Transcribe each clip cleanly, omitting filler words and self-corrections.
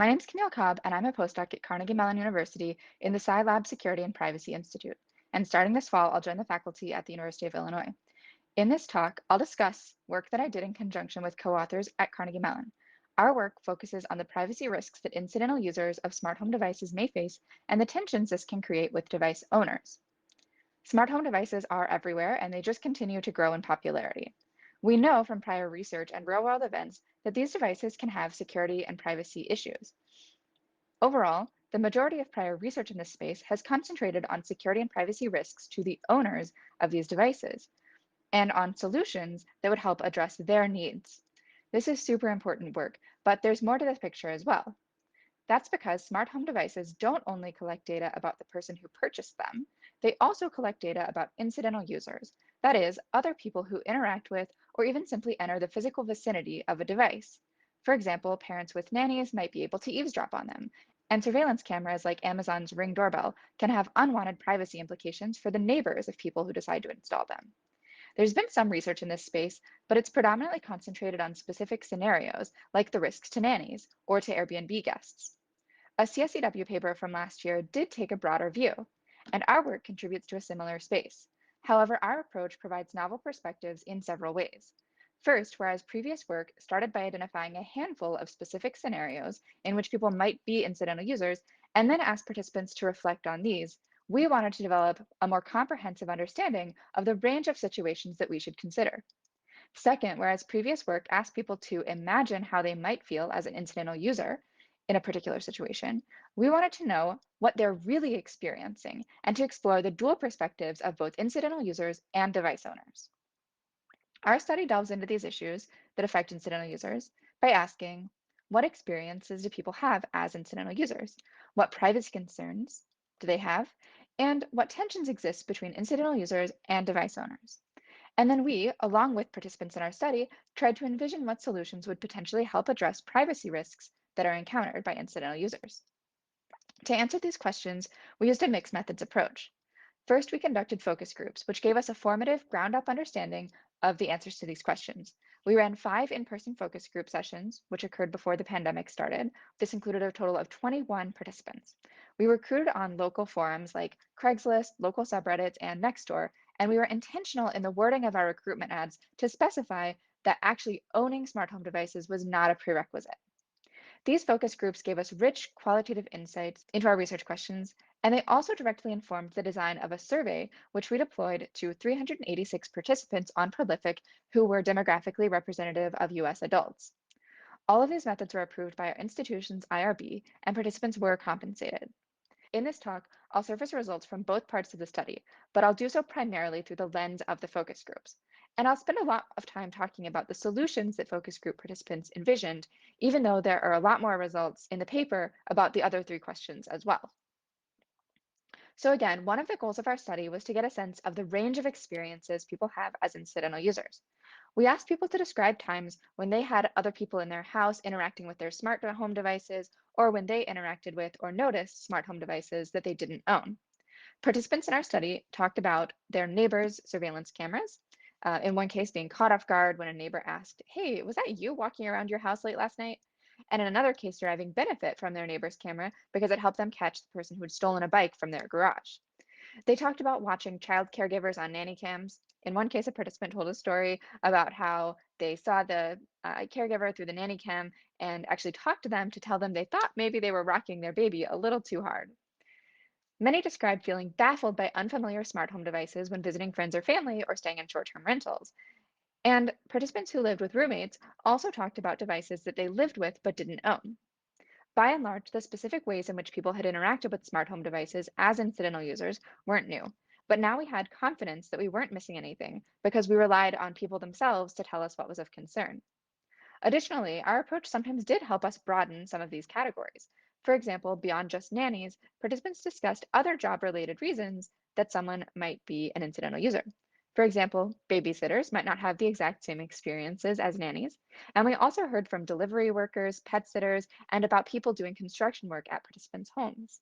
My name is Camille Cobb, and I'm a postdoc at Carnegie Mellon University in the Sci Security and Privacy Institute. And starting this fall, I'll join the faculty at the University of Illinois. In this talk, I'll discuss work that I did in conjunction with co-authors at Carnegie Mellon. Our work focuses on the privacy risks that incidental users of smart home devices may face and the tensions this can create with device owners. Smart home devices are everywhere, and they just continue to grow in popularity. We know from prior research and real-world events that these devices can have security and privacy issues. Overall, the majority of prior research in this space has concentrated on security and privacy risks to the owners of these devices and on solutions that would help address their needs. This is super important work, but there's more to this picture as well. That's because smart home devices don't only collect data about the person who purchased them, they also collect data about incidental users, that is, other people who interact with or even simply enter the physical vicinity of a device. For example, parents with nannies might be able to eavesdrop on them, and surveillance cameras like Amazon's Ring doorbell can have unwanted privacy implications for the neighbors of people who decide to install them. There's been some research in this space, but it's predominantly concentrated on specific scenarios, like the risks to nannies or to Airbnb guests. A CSEW paper from last year did take a broader view, and our work contributes to a similar space. However, our approach provides novel perspectives in several ways. First, whereas previous work started by identifying a handful of specific scenarios in which people might be incidental users, and then asked participants to reflect on these, we wanted to develop a more comprehensive understanding of the range of situations that we should consider. Second, whereas previous work asked people to imagine how they might feel as an incidental user in a particular situation, we wanted to know what they're really experiencing and to explore the dual perspectives of both incidental users and device owners. Our study delves into these issues that affect incidental users by asking, what experiences do people have as incidental users? What privacy concerns do they have? And what tensions exist between incidental users and device owners? And then we, along with participants in our study, tried to envision what solutions would potentially help address privacy risks that are encountered by incidental users. To answer these questions, we used a mixed methods approach. First, we conducted focus groups, which gave us a formative, ground-up understanding of the answers to these questions. We ran 5 in-person focus group sessions, which occurred before the pandemic started. This included a total of 21 participants. We recruited on local forums like Craigslist, local subreddits, and Nextdoor, and we were intentional in the wording of our recruitment ads to specify that actually owning smart home devices was not a prerequisite. These focus groups gave us rich qualitative insights into our research questions, and they also directly informed the design of a survey, which we deployed to 386 participants on Prolific who were demographically representative of US adults. All of these methods were approved by our institution's IRB, and participants were compensated. In this talk, I'll surface results from both parts of the study, but I'll do so primarily through the lens of the focus groups. And I'll spend a lot of time talking about the solutions that focus group participants envisioned, even though there are a lot more results in the paper about the other 3 questions as well. So again, one of the goals of our study was to get a sense of the range of experiences people have as incidental users. We asked people to describe times when they had other people in their house interacting with their smart home devices, or when they interacted with or noticed smart home devices that they didn't own. Participants in our study talked about their neighbors' surveillance cameras, in one case being caught off guard when a neighbor asked, "Hey, was that you walking around your house late last night?" And in another case, deriving benefit from their neighbor's camera because it helped them catch the person who had stolen a bike from their garage. They talked about watching child caregivers on nanny cams. In one case, a participant told a story about how they saw the caregiver through the nanny cam and actually talked to them to tell them they thought maybe they were rocking their baby a little too hard. Many described feeling baffled by unfamiliar smart home devices when visiting friends or family or staying in short-term rentals. And participants who lived with roommates also talked about devices that they lived with but didn't own. By and large, the specific ways in which people had interacted with smart home devices as incidental users weren't new, but now we had confidence that we weren't missing anything because we relied on people themselves to tell us what was of concern. Additionally, our approach sometimes did help us broaden some of these categories. For example, beyond just nannies, participants discussed other job-related reasons that someone might be an incidental user. For example, babysitters might not have the exact same experiences as nannies. And we also heard from delivery workers, pet sitters, and about people doing construction work at participants' homes.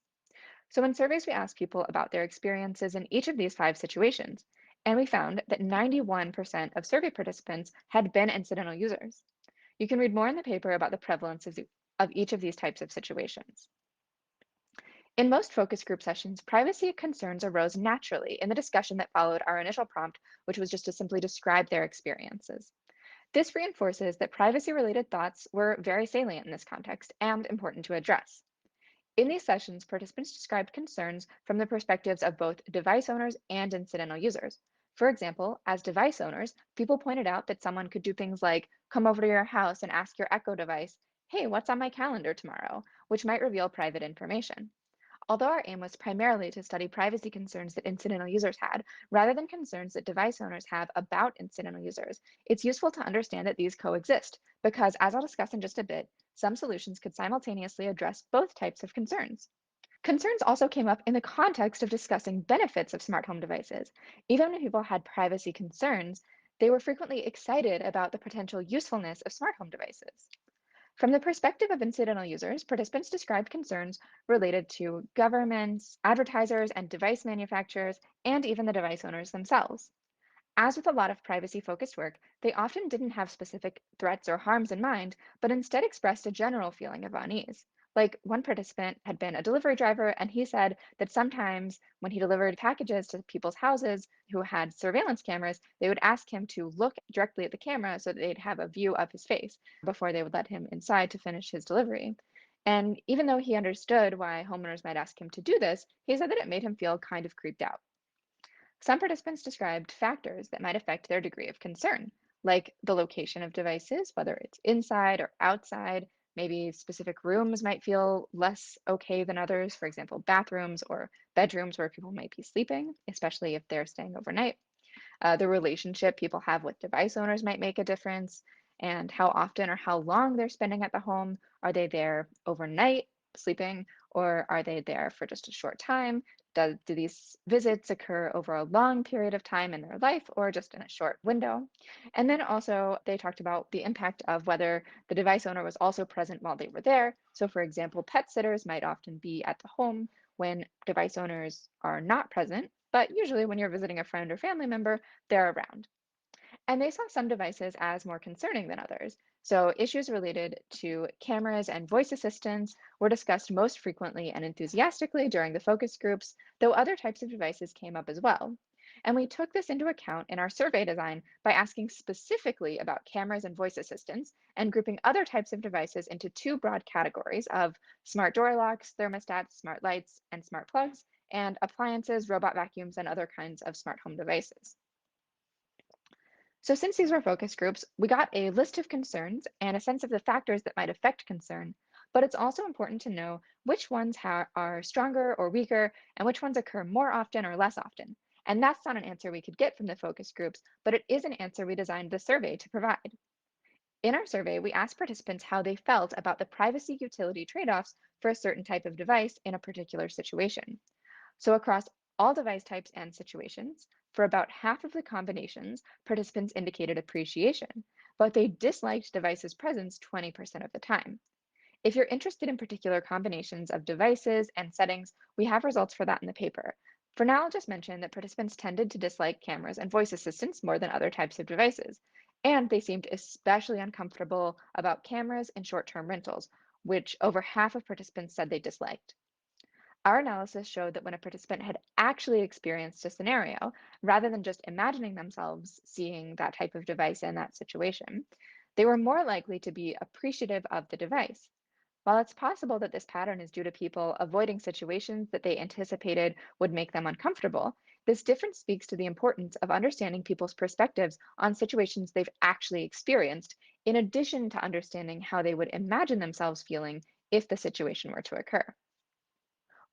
So in surveys, we asked people about their experiences in each of these 5 situations, and we found that 91% of survey participants had been incidental users. You can read more in the paper about the prevalence of of each of these types of situations. In most focus group sessions, privacy concerns arose naturally in the discussion that followed our initial prompt, which was just to simply describe their experiences. This reinforces that privacy-related thoughts were very salient in this context and important to address. In these sessions, participants described concerns from the perspectives of both device owners and incidental users. For example, as device owners, people pointed out that someone could do things like come over to your house and ask your Echo device, "Hey, what's on my calendar tomorrow?" which might reveal private information. Although our aim was primarily to study privacy concerns that incidental users had, rather than concerns that device owners have about incidental users, it's useful to understand that these coexist, because as I'll discuss in just a bit, some solutions could simultaneously address both types of concerns. Concerns also came up in the context of discussing benefits of smart home devices. Even when people had privacy concerns, they were frequently excited about the potential usefulness of smart home devices. From the perspective of incidental users, participants described concerns related to governments, advertisers, and device manufacturers, and even the device owners themselves. As with a lot of privacy-focused work, they often didn't have specific threats or harms in mind, but instead expressed a general feeling of unease. Like one participant had been a delivery driver, and he said that sometimes when he delivered packages to people's houses who had surveillance cameras, they would ask him to look directly at the camera so that they'd have a view of his face before they would let him inside to finish his delivery. And even though he understood why homeowners might ask him to do this, he said that it made him feel kind of creeped out. Some participants described factors that might affect their degree of concern, like the location of devices, whether it's inside or outside. Maybe specific rooms might feel less okay than others, for example, bathrooms or bedrooms where people might be sleeping, especially if they're staying overnight. The relationship people have with device owners might make a difference, and how often or how long they're spending at the home. Are they there overnight sleeping, or are they there for just a short time? Do these visits occur over a long period of time in their life or just in a short window? And then also, they talked about the impact of whether the device owner was also present while they were there. So, for example, pet sitters might often be at the home when device owners are not present, but usually when you're visiting a friend or family member, they're around. And they saw some devices as more concerning than others. So issues related to cameras and voice assistants were discussed most frequently and enthusiastically during the focus groups, though other types of devices came up as well. And we took this into account in our survey design by asking specifically about cameras and voice assistants and grouping other types of devices into two broad categories of smart door locks, thermostats, smart lights, and smart plugs, and appliances, robot vacuums, and other kinds of smart home devices. So since these were focus groups, we got a list of concerns and a sense of the factors that might affect concern, but it's also important to know which ones are stronger or weaker and which ones occur more often or less often. And that's not an answer we could get from the focus groups, but it is an answer we designed the survey to provide. In our survey, we asked participants how they felt about the privacy utility trade-offs for a certain type of device in a particular situation. So across all device types and situations, for about half of the combinations, participants indicated appreciation, but they disliked devices' presence 20% of the time. If you're interested in particular combinations of devices and settings, we have results for that in the paper. For now, I'll just mention that participants tended to dislike cameras and voice assistants more than other types of devices, and they seemed especially uncomfortable about cameras and short-term rentals, which over half of participants said they disliked. Our analysis showed that when a participant had actually experienced a scenario, rather than just imagining themselves seeing that type of device in that situation, they were more likely to be appreciative of the device. While it's possible that this pattern is due to people avoiding situations that they anticipated would make them uncomfortable, this difference speaks to the importance of understanding people's perspectives on situations they've actually experienced, in addition to understanding how they would imagine themselves feeling if the situation were to occur.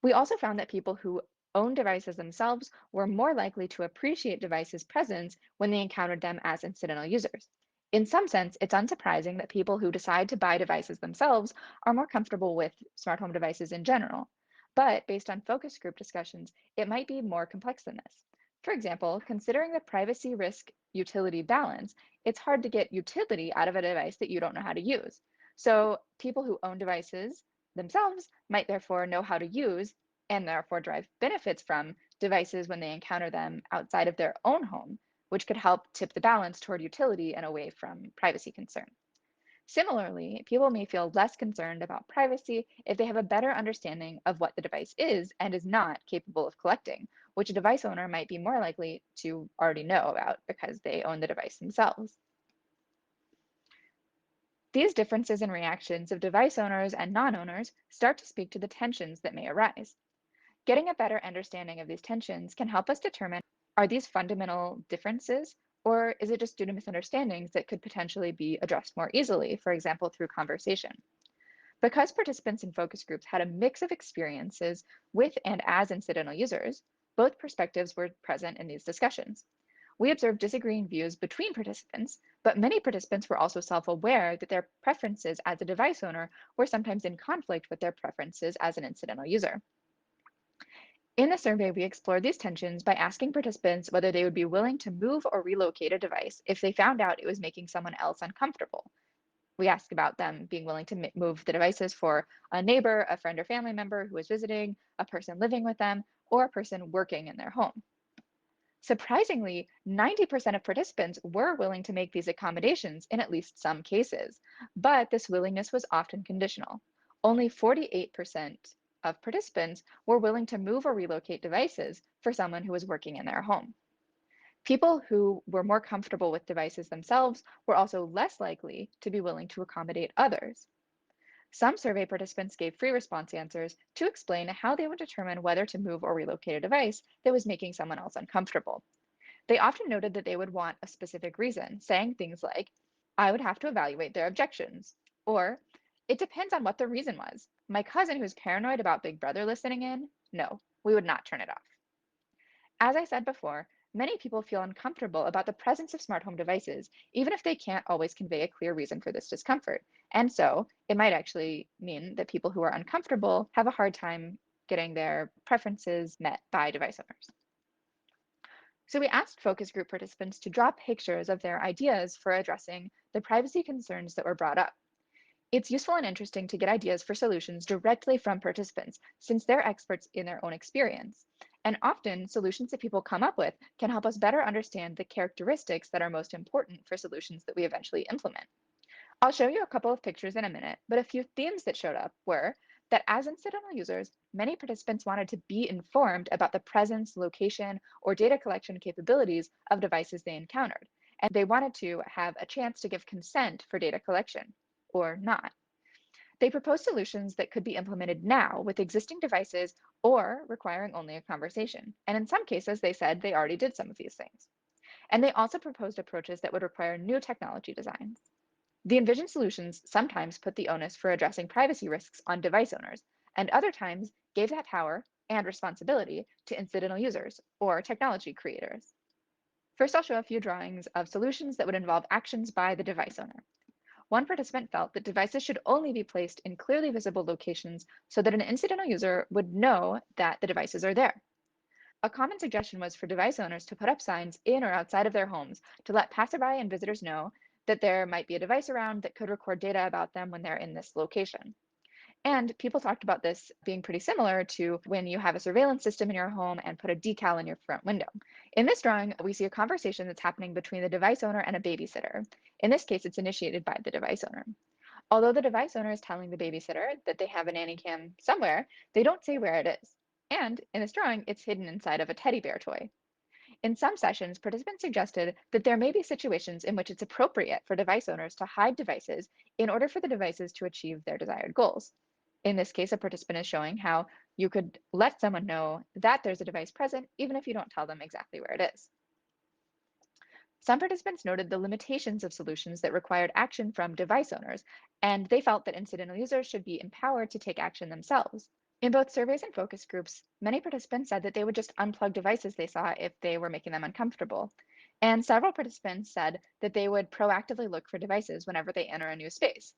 We also found that people who own devices themselves were more likely to appreciate devices' presence when they encountered them as incidental users. In some sense, it's unsurprising that people who decide to buy devices themselves are more comfortable with smart home devices in general. But based on focus group discussions, it might be more complex than this. For example, considering the privacy risk utility balance, it's hard to get utility out of a device that you don't know how to use. So people who own devices themselves might therefore know how to use and therefore derive benefits from devices when they encounter them outside of their own home, which could help tip the balance toward utility and away from privacy concern. Similarly, people may feel less concerned about privacy if they have a better understanding of what the device is and is not capable of collecting, which a device owner might be more likely to already know about because they own the device themselves. These differences in reactions of device owners and non-owners start to speak to the tensions that may arise. Getting a better understanding of these tensions can help us determine, are these fundamental differences, or is it just due to misunderstandings that could potentially be addressed more easily, for example, through conversation? Because participants in focus groups had a mix of experiences with and as incidental users, both perspectives were present in these discussions. We observed disagreeing views between participants, but many participants were also self-aware that their preferences as a device owner were sometimes in conflict with their preferences as an incidental user. In the survey, we explored these tensions by asking participants whether they would be willing to move or relocate a device if they found out it was making someone else uncomfortable. We asked about them being willing to move the devices for a neighbor, a friend or family member who was visiting, a person living with them, or a person working in their home. Surprisingly, 90% of participants were willing to make these accommodations in at least some cases, but this willingness was often conditional. Only 48% of participants were willing to move or relocate devices for someone who was working in their home. People who were more comfortable with devices themselves were also less likely to be willing to accommodate others. Some survey participants gave free response answers to explain how they would determine whether to move or relocate a device that was making someone else uncomfortable. They often noted that they would want a specific reason, saying things like, I would have to evaluate their objections, or it depends on what the reason was. My cousin who's paranoid about Big Brother listening in, no, we would not turn it off. As I said before, many people feel uncomfortable about the presence of smart home devices, even if they can't always convey a clear reason for this discomfort. And so it might actually mean that people who are uncomfortable have a hard time getting their preferences met by device owners. So we asked focus group participants to draw pictures of their ideas for addressing the privacy concerns that were brought up. It's useful and interesting to get ideas for solutions directly from participants, since they're experts in their own experience. And often, solutions that people come up with can help us better understand the characteristics that are most important for solutions that we eventually implement. I'll show you a couple of pictures in a minute, but a few themes that showed up were that as incidental users, many participants wanted to be informed about the presence, location, or data collection capabilities of devices they encountered, and they wanted to have a chance to give consent for data collection, or not. They proposed solutions that could be implemented now with existing devices or requiring only a conversation. And in some cases, they said they already did some of these things. And they also proposed approaches that would require new technology designs. The envisioned solutions sometimes put the onus for addressing privacy risks on device owners, and other times gave that power and responsibility to incidental users or technology creators. First, I'll show a few drawings of solutions that would involve actions by the device owner. One participant felt that devices should only be placed in clearly visible locations so that an incidental user would know that the devices are there. A common suggestion was for device owners to put up signs in or outside of their homes to let passerby and visitors know that there might be a device around that could record data about them when they're in this location. And people talked about this being pretty similar to when you have a surveillance system in your home and put a decal in your front window. In this drawing, we see a conversation that's happening between the device owner and a babysitter. In this case, it's initiated by the device owner. Although the device owner is telling the babysitter that they have a nanny cam somewhere, they don't say where it is. And in this drawing, it's hidden inside of a teddy bear toy. In some sessions, participants suggested that there may be situations in which it's appropriate for device owners to hide devices in order for the devices to achieve their desired goals. In this case, a participant is showing how you could let someone know that there's a device present, even if you don't tell them exactly where it is. Some participants noted the limitations of solutions that required action from device owners, and they felt that incidental users should be empowered to take action themselves. In both surveys and focus groups, many participants said that they would just unplug devices they saw if they were making them uncomfortable. And several participants said that they would proactively look for devices whenever they enter a new space.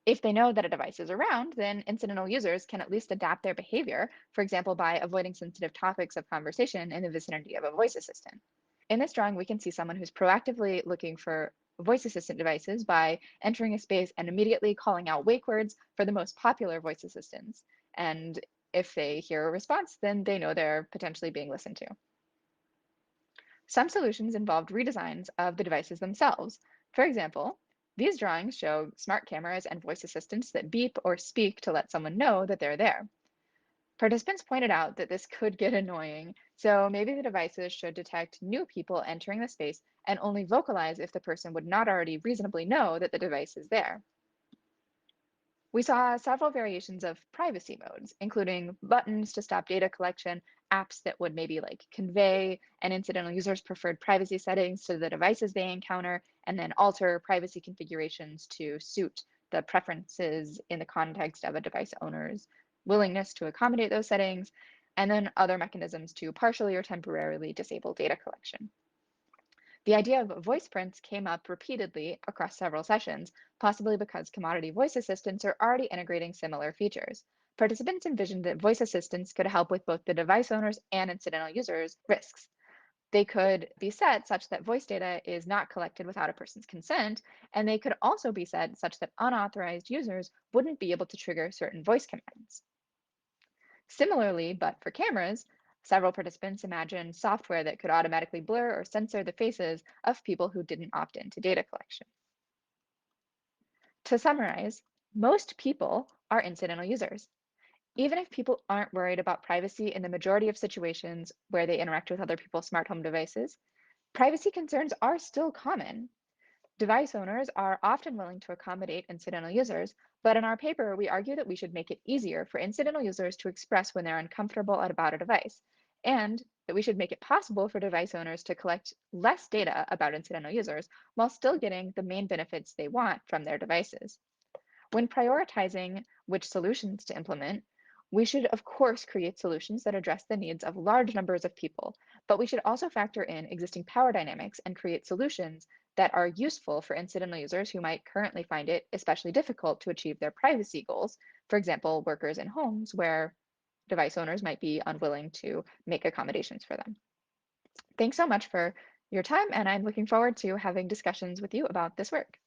If they know that a device is around, then incidental users can at least adapt their behavior, for example, by avoiding sensitive topics of conversation in the vicinity of a voice assistant. In this drawing, we can see someone who's proactively looking for voice assistant devices by entering a space and immediately calling out wake words for the most popular voice assistants. And if they hear a response, then they know they're potentially being listened to. Some solutions involved redesigns of the devices themselves. For example, These drawings show smart cameras and voice assistants that beep or speak to let someone know that they're there. Participants pointed out that this could get annoying, so maybe the devices should detect new people entering the space and only vocalize if the person would not already reasonably know that the device is there. We saw several variations of privacy modes, including buttons to stop data collection, apps that would maybe like convey an incidental user's preferred privacy settings to the devices they encounter, and then alter privacy configurations to suit the preferences in the context of a device owner's willingness to accommodate those settings, and then other mechanisms to partially or temporarily disable data collection. The idea of voice prints came up repeatedly across several sessions, possibly because commodity voice assistants are already integrating similar features. Participants envisioned that voice assistants could help with both the device owners and incidental users' risks. They could be set such that voice data is not collected without a person's consent, and they could also be set such that unauthorized users wouldn't be able to trigger certain voice commands. Similarly, but for cameras, several participants imagined software that could automatically blur or censor the faces of people who didn't opt into data collection. To summarize, most people are incidental users. Even if people aren't worried about privacy in the majority of situations where they interact with other people's smart home devices, privacy concerns are still common. Device owners are often willing to accommodate incidental users, but in our paper, we argue that we should make it easier for incidental users to express when they're uncomfortable about a device, and that we should make it possible for device owners to collect less data about incidental users while still getting the main benefits they want from their devices. When prioritizing which solutions to implement, we should, of course, create solutions that address the needs of large numbers of people, but we should also factor in existing power dynamics and create solutions that are useful for incidental users who might currently find it especially difficult to achieve their privacy goals. For example, workers in homes where device owners might be unwilling to make accommodations for them. Thanks so much for your time, and I'm looking forward to having discussions with you about this work.